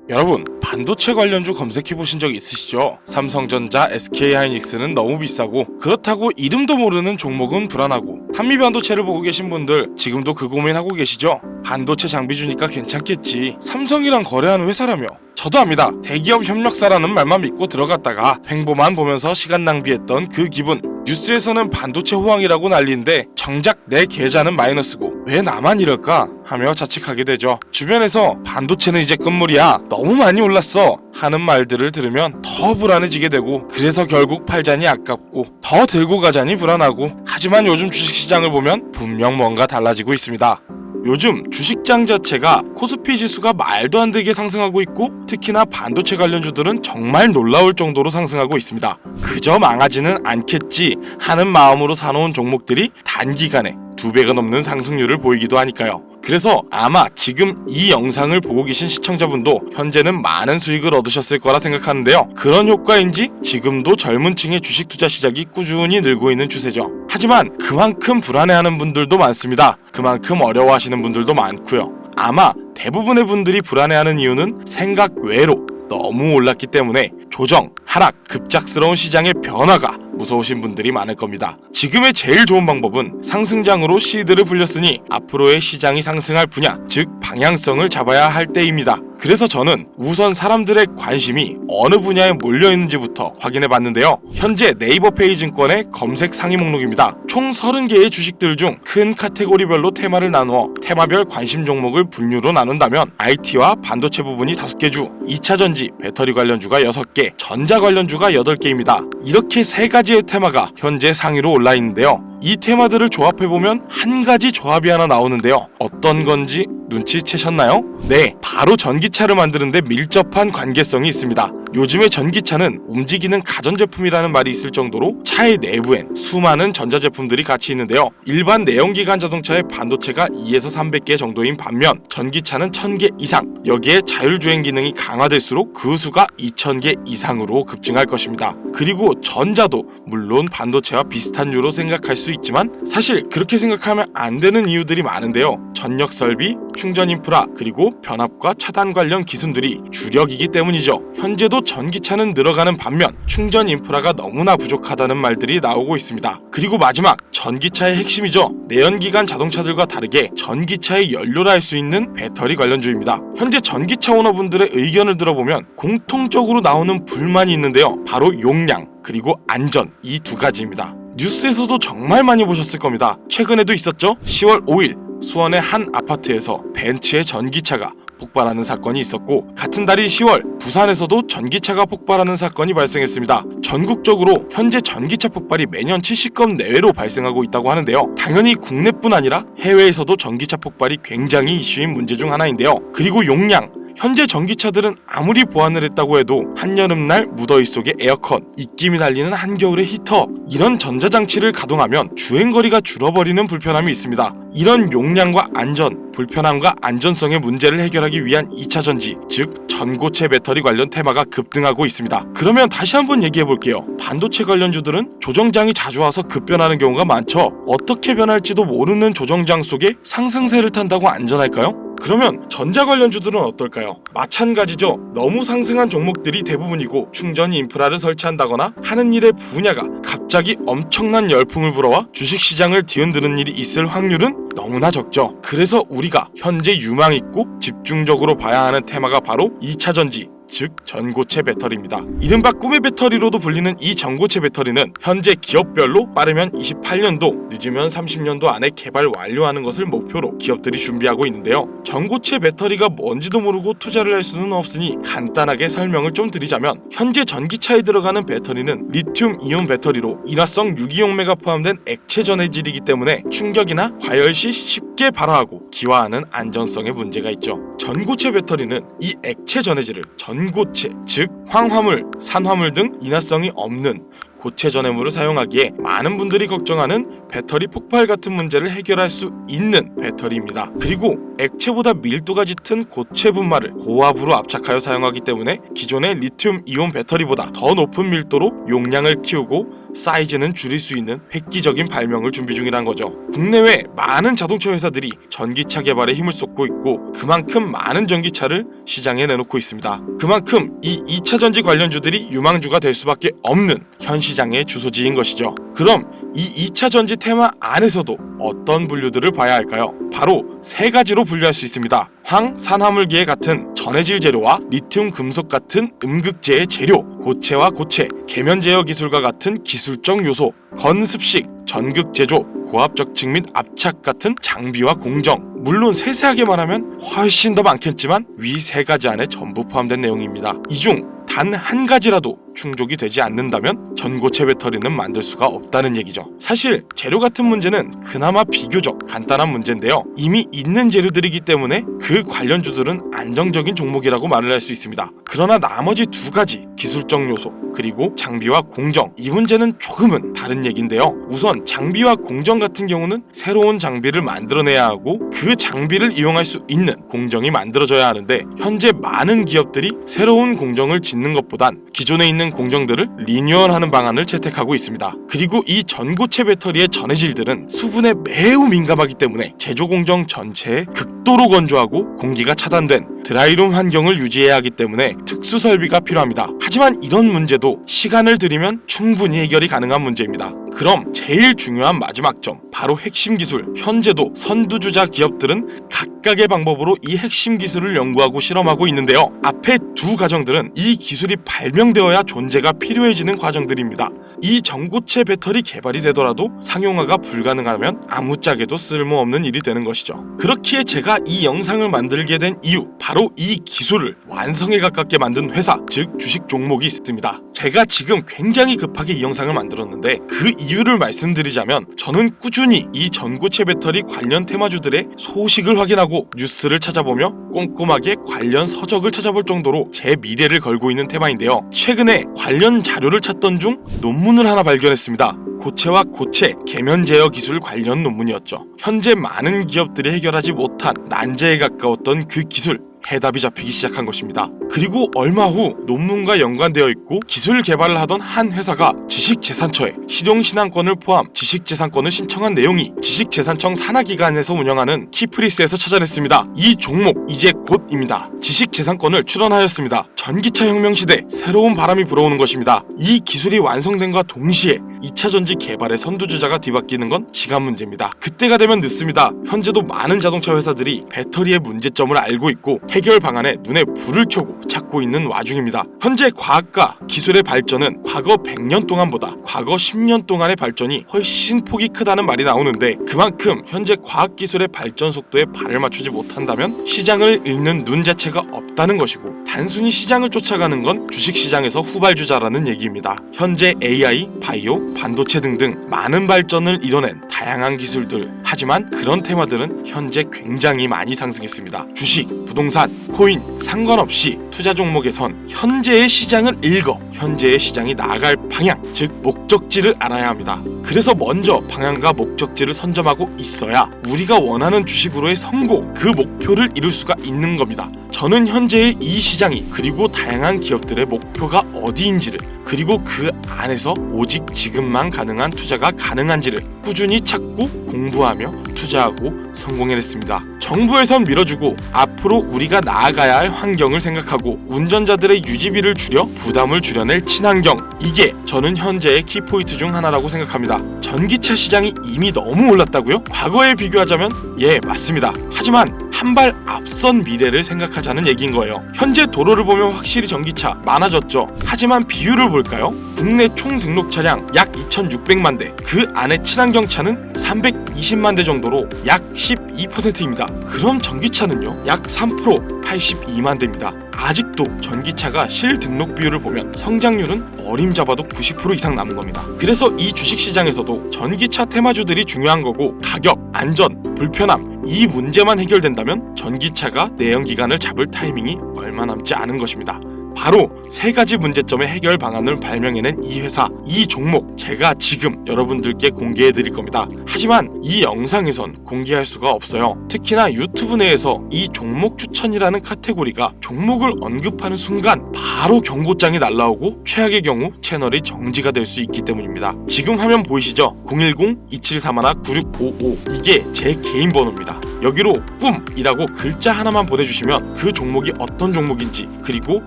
여러분, 반도체 관련주 검색해보신 적 있으시죠? 삼성전자, SK하이닉스는 너무 비싸고 그렇다고 이름도 모르는 종목은 불안하고 한미반도체를 보고 계신 분들 지금도 그 고민하고 계시죠? 반도체 장비 주니까 괜찮겠지, 삼성이랑 거래하는 회사라며. 저도 압니다. 대기업 협력사라는 말만 믿고 들어갔다가 횡보만 보면서 시간 낭비했던 그 기분. 뉴스에서는 반도체 호황이라고 난리인데 정작 내 계좌는 마이너스고 왜 나만 이럴까 하며 자책하게 되죠. 주변에서 반도체는 이제 끝물이야, 너무 많이 올랐어 하는 말들을 들으면 더 불안해지게 되고, 그래서 결국 팔자니 아깝고 더 들고 가자니 불안하고. 하지만 요즘 주식시장을 보면 분명 뭔가 달라지고 있습니다. 요즘 주식장 자체가 코스피 지수가 말도 안 되게 상승하고 있고, 특히나 반도체 관련주들은 정말 놀라울 정도로 상승하고 있습니다. 그저 망하지는 않겠지 하는 마음으로 사놓은 종목들이 단기간에 2배가 넘는 상승률을 보이기도 하니까요. 그래서 아마 지금 이 영상을 보고 계신 시청자분도 현재는 많은 수익을 얻으셨을 거라 생각하는데요. 그런 효과인지 지금도 젊은 층의 주식 투자 시작이 꾸준히 늘고 있는 추세죠. 하지만 그만큼 불안해하는 분들도 많습니다. 그만큼 어려워하시는 분들도 많고요. 아마 대부분의 분들이 불안해하는 이유는 생각 외로 너무 올랐기 때문에 조정, 하락, 급작스러운 시장의 변화가 무서우신 분들이 많을 겁니다. 지금의 제일 좋은 방법은 상승장으로 시드를 불렸으니 앞으로의 시장이 상승할 분야, 즉 방향성을 잡아야 할 때입니다. 그래서 저는 우선 사람들의 관심이 어느 분야에 몰려있는지부터 확인해 봤는데요. 현재 네이버 페이증권의 검색 상위 목록입니다. 총 30개의 주식들 중 큰 카테고리별로 테마를 나누어 테마별 관심 종목을 분류로 나눈다면 IT와 반도체 부분이 5개 주, 2차전지, 배터리 관련주가 6개, 전자 관련주가 8개입니다. 이렇게 3가지의 테마가 현재 상위로 올라 있는데요. 이 테마들을 조합해보면 한 가지 조합이 하나 나오는데요. 어떤 건지 눈치채셨나요? 네, 바로 전기차를 만드는데 밀접한 관계성이 있습니다. 요즘의 전기차는 움직이는 가전제품이라는 말이 있을 정도로 차의 내부엔 수많은 전자제품들이 같이 있는데요. 일반 내연기관 자동차의 반도체가 2에서 300개 정도인 반면 전기차는 1000개 이상, 여기에 자율주행 기능이 강화될수록 그 수가 2000개 이상으로 급증할 것입니다. 그리고 전자도 물론 반도체와 비슷한 류로 생각할 수 있지만 사실 그렇게 생각하면 안 되는 이유들이 많은데요. 전력 설비, 충전 인프라, 그리고 변압과 차단 관련 기술들이 주력이기 때문이죠. 현재도 전기차는 늘어가는 반면 충전 인프라가 너무나 부족하다는 말들이 나오고 있습니다. 그리고 마지막, 전기차의 핵심이죠. 내연기관 자동차들과 다르게 전기차의 연료라 할 수 있는 배터리 관련주입니다. 현재 전기차 오너분들의 의견을 들어보면 공통적으로 나오는 불만이 있는데요. 바로 용량, 그리고 안전, 이 2가지입니다. 뉴스에서도 정말 많이 보셨을 겁니다. 최근에도 있었죠. 10월 5일 수원의 한 아파트에서 벤츠의 전기차가 폭발하는 사건이 있었고, 같은 달인 10월 부산에서도 전기차가 폭발하는 사건이 발생했습니다. 전국적으로 현재 전기차 폭발이 매년 70건 내외로 발생하고 있다고 하는데요. 당연히 국내뿐 아니라 해외에서도 전기차 폭발이 굉장히 이슈인 문제 중 하나인데요. 그리고 용량, 현재 전기차들은 아무리 보완을 했다고 해도 한여름날 무더위 속의 에어컨, 입김이 날리는 한겨울의 히터, 이런 전자장치를 가동하면 주행거리가 줄어버리는 불편함이 있습니다. 이런 용량과 안전, 불편함과 안전성의 문제를 해결하기 위한 2차전지, 즉 전고체 배터리 관련 테마가 급등하고 있습니다. 그러면 다시 한번 얘기해볼게요. 반도체 관련주들은 조정장이 자주 와서 급변하는 경우가 많죠. 어떻게 변할지도 모르는 조정장 속에 상승세를 탄다고 안전할까요? 그러면 전자 관련주들은 어떨까요? 마찬가지죠. 너무 상승한 종목들이 대부분이고 충전 인프라를 설치한다거나 하는 일의 분야가 갑자기 엄청난 열풍을 불어와 주식시장을 뒤흔드는 일이 있을 확률은 너무나 적죠. 그래서 우리가 현재 유망있고 집중적으로 봐야 하는 테마가 바로 2차전지, 즉 전고체 배터리입니다. 이른바 꿈의 배터리로도 불리는 이 전고체 배터리는 현재 기업별로 빠르면 28년도, 늦으면 30년도 안에 개발 완료하는 것을 목표로 기업들이 준비하고 있는데요. 전고체 배터리가 뭔지도 모르고 투자를 할 수는 없으니 간단하게 설명을 좀 드리자면, 현재 전기차에 들어가는 배터리는 리튬 이온 배터리로 인화성 유기용매가 포함된 액체 전해질이기 때문에 충격이나 과열 시 쉽게 발화하고 기화하는 안전성에 문제가 있죠. 전고체 배터리는 이 액체 전해질을 전고체, 즉 황화물, 산화물 등 인화성이 없는 고체 전해물을 사용하기에 많은 분들이 걱정하는 배터리 폭발 같은 문제를 해결할 수 있는 배터리입니다. 그리고 액체보다 밀도가 짙은 고체 분말을 고압으로 압착하여 사용하기 때문에 기존의 리튬 이온 배터리보다 더 높은 밀도로 용량을 키우고 사이즈는 줄일 수 있는 획기적인 발명을 준비 중이란 거죠. 국내외 많은 자동차 회사들이 전기차 개발에 힘을 쏟고 있고 그만큼 많은 전기차를 시장에 내놓고 있습니다. 그만큼 이 2차 전지 관련주들이 유망주가 될 수밖에 없는 현 시장의 주소지인 것이죠. 그럼 이 2차 전지 테마 안에서도 어떤 분류들을 봐야 할까요? 바로 세 가지로 분류할 수 있습니다. 황, 산화물기의 같은 전해질 재료와 리튬 금속 같은 음극재의 재료, 고체와 고체, 계면 제어 기술과 같은 기술적 요소, 건습식, 전극 제조, 고압적 측 및 압착 같은 장비와 공정. 물론 세세하게 말하면 훨씬 더 많겠지만 위 세 가지 안에 전부 포함된 내용입니다. 이 중 단 한 가지라도 충족이 되지 않는다면 전고체 배터리는 만들 수가 없다는 얘기죠. 사실 재료 같은 문제는 그나마 비교적 간단한 문제인데요. 이미 있는 재료들이기 때문에 그 관련주들은 안정적인 종목이라고 말을 할 수 있습니다. 그러나 나머지 두 가지 기술적 요소 그리고 장비와 공정, 이 문제는 조금은 다른 얘기인데요. 우선 장비와 공정 같은 경우는 새로운 장비를 만들어내야 하고 그 장비를 이용할 수 있는 공정이 만들어져야 하는데 현재 많은 기업들이 새로운 공정을 짓는 것보단 기존에 있는 공정들을 리뉴얼하는 방안을 채택하고 있습니다. 그리고 이 전고체 배터리의 전해질들은 수분에 매우 민감하기 때문에 제조 공정 전체에 극도로 건조하고 공기가 차단된 드라이룸 환경을 유지해야 하기 때문에 특수 설비가 필요합니다. 하지만 이런 문제도 시간을 들이면 충분히 해결이 가능한 문제입니다. 그럼 제일 중요한 마지막 점, 바로 핵심 기술. 현재도 선두주자 기업들은 각각의 방법으로 이 핵심 기술을 연구하고 실험하고 있는데요. 앞에 두 과정들은 이 기술이 발명되어야 존재가 필요해지는 과정들입니다. 이 전고체 배터리 개발이 되더라도 상용화가 불가능하면 아무짝에도 쓸모없는 일이 되는 것이죠. 그렇기에 제가 이 영상을 만들게 된 이유, 바로 이 기술을 완성에 가깝게 만든 회사, 즉 주식 종목이 있습니다. 제가 지금 굉장히 급하게 이 영상을 만들었는데 그 이유를 말씀드리자면 저는 꾸준히 이 전고체 배터리 관련 테마주들의 소식을 확인하고 뉴스를 찾아보며 꼼꼼하게 관련 서적을 찾아볼 정도로 제 미래를 걸고 있는 테마인데요. 최근에 관련 자료를 찾던 중 논문을 하나 발견했습니다. 고체와 고체, 계면 제어 기술 관련 논문이었죠. 현재 많은 기업들이 해결하지 못한 난제에 가까웠던 그 기술, 해답이 잡히기 시작한 것입니다. 그리고 얼마 후 논문과 연관되어 있고 기술 개발을 하던 한 회사가 지식재산처에 실용신앙권을 포함 지식재산권을 신청한 내용이 지식재산청 산하기관에서 운영하는 키프리스에서 찾아냈습니다. 이 종목 이제 곧입니다. 지식재산권을 출원하였습니다. 전기차 혁명 시대 새로운 바람이 불어오는 것입니다. 이 기술이 완성된과 동시에 2차 전지 개발의 선두주자가 뒤바뀌는 건 시간 문제입니다. 그때가 되면 늦습니다. 현재도 많은 자동차 회사들이 배터리의 문제점을 알고 있고 해결 방안에 눈에 불을 켜고 찾고 있는 와중입니다. 현재 과학과 기술의 발전은 과거 100년 동안보다 과거 10년 동안의 발전이 훨씬 폭이 크다는 말이 나오는데 그만큼 현재 과학기술의 발전 속도에 발을 맞추지 못한다면 시장을 읽는 눈 자체가 없다는 것이고 단순히 시장을 쫓아가는 건 주식시장에서 후발주자라는 얘기입니다. 현재 AI, 바이오, 반도체 등등 많은 발전을 이뤄낸 다양한 기술들, 하지만 그런 테마들은 현재 굉장히 많이 상승했습니다. 주식, 부동산, 코인 상관없이 투자 종목에선 현재의 시장을 읽어 현재의 시장이 나아갈 방향, 즉 목적지를 알아야 합니다. 그래서 먼저 방향과 목적지를 선점하고 있어야 우리가 원하는 주식으로의 성공, 그 목표를 이룰 수가 있는 겁니다. 저는 현재의 이 시장이 그리고 다양한 기업들의 목표가 어디인지를 그리고 그 안에서 오직 지금만 가능한 투자가 가능한지를 꾸준히 찾고 공부하며 투자하고 성공해냈습니다. 정부에선 밀어주고 앞으로 우리가 나아가야 할 환경을 생각하고 운전자들의 유지비를 줄여 부담을 줄여낼 친환경, 이게 저는 현재의 키포인트 중 하나라고 생각합니다. 전기차 시장이 이미 너무 올랐다고요? 과거에 비교하자면 예, 맞습니다. 하지만 한 발 앞선 미래를 생각하자는 얘기인 거예요. 현재 도로를 보면 확실히 전기차 많아졌죠. 하지만 비율을 볼까요? 국내 총 등록 차량 약 2,600만 대, 그 안에 친환경차는 320만 대 정도로 약 12%입니다. 그럼 전기차는요? 약 3%, 82만 대입니다. 아직도 전기차가 실등록 비율을 보면 성장률은 어림잡아도 90% 이상 남은 겁니다. 그래서 이 주식시장에서도 전기차 테마주들이 중요한 거고 가격, 안전, 불편함, 이 문제만 해결된다면 전기차가 내연기관을 잡을 타이밍이 얼마 남지 않은 것입니다. 바로 3가지 문제점의 해결 방안을 발명해낸 이 회사, 이 종목 제가 지금 여러분들께 공개해 드릴 겁니다. 하지만 이 영상에선 공개할 수가 없어요. 특히나 유튜브 내에서 이 종목 추천이라는 카테고리가 종목을 언급하는 순간 바로 경고장이 날라오고 최악의 경우 채널이 정지가 될 수 있기 때문입니다. 지금 화면 보이시죠? 010-2731-9655 이게 제 개인 번호입니다. 여기로 꿈이라고 글자 하나만 보내주시면 그 종목이 어떤 종목인지 그리고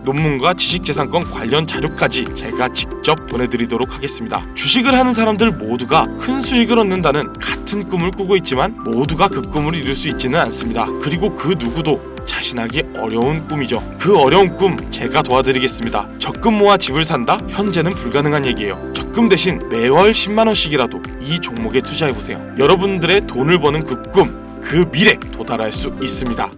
논문과 지식재산권 관련 자료까지 제가 직접 보내드리도록 하겠습니다. 주식을 하는 사람들 모두가 큰 수익을 얻는다는 같은 꿈을 꾸고 있지만 모두가 그 꿈을 이룰 수 있지는 않습니다. 그리고 그 누구도 자신하기 어려운 꿈이죠. 그 어려운 꿈 제가 도와드리겠습니다. 적금 모아 집을 산다? 현재는 불가능한 얘기예요. 적금 대신 매월 10만원씩이라도 이 종목에 투자해보세요. 여러분들의 돈을 버는 그 꿈, 그 미래 도달할 수 있습니다.